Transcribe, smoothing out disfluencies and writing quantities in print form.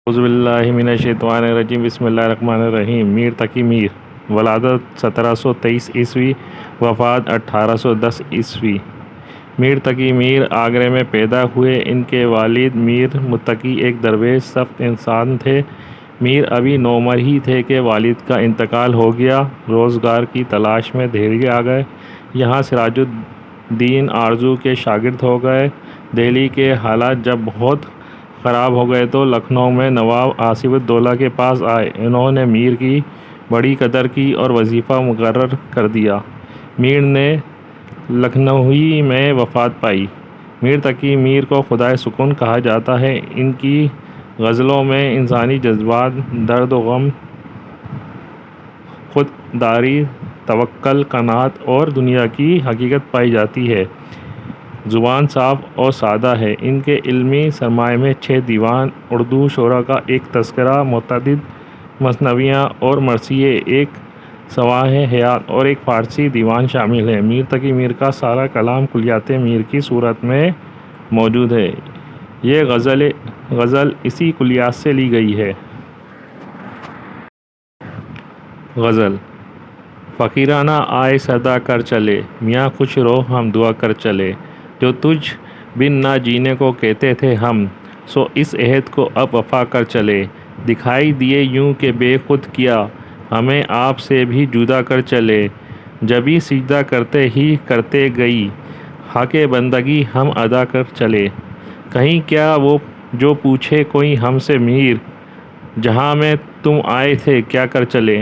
اعوذ باللہ من الشیطان الرجیم بسم اللہ الرحمن الرحیم۔ میر تقی میر، ولادت 1723 عیسوی، وفات 1810 عیسوی۔ میر تقی میر آگرہ میں پیدا ہوئے۔ ان کے والد میر متقی ایک درویش سخت انسان تھے۔ میر ابھی نوعمر ہی تھے کہ والد کا انتقال ہو گیا۔ روزگار کی تلاش میں دہلی آ گئے۔ یہاں سراج الدین آرزو کے شاگرد ہو گئے۔ دہلی کے حالات جب بہت خراب ہو گئے تو لکھنؤ میں نواب آصف الدولہ کے پاس آئے۔ انہوں نے میر کی بڑی قدر کی اور وظیفہ مقرر کر دیا۔ میر نے لکھنؤ میں وفات پائی۔ میر تقی میر کو خدائے سکون کہا جاتا ہے۔ ان کی غزلوں میں انسانی جذبات، درد و غم، خودداری، توکل، قناعت اور دنیا کی حقیقت پائی جاتی ہے۔ زبان صاف اور سادہ ہے۔ ان کے علمی سرمایہ میں 6 دیوان، اردو شعراء کا ایک تذکرہ، متعدد مثنویاں اور مرثیے، ایک صواعق حیات اور ایک فارسی دیوان شامل ہیں۔ میر تقی میر کا سارا کلام کلیات میر کی صورت میں موجود ہے۔ یہ غزل اسی کلیات سے لی گئی ہے۔ غزل: فقیرانہ آہ صدا کر چلے، میاں خوش رہو ہم دعا کر چلے۔ جو تجھ بن نہ جینے کو کہتے تھے ہم، سو اس عہد کو اب وفا کر چلے۔ دکھائی دیے یوں کہ بے خود کیا، ہمیں آپ سے بھی جدا کر چلے۔ جبھی سجدہ کرتے ہی کرتے گئی، حق بندگی ہم ادا کر چلے۔ کہیں کیا وہ جو پوچھے کوئی ہم سے میر، جہاں میں تم آئے تھے کیا کر چلے۔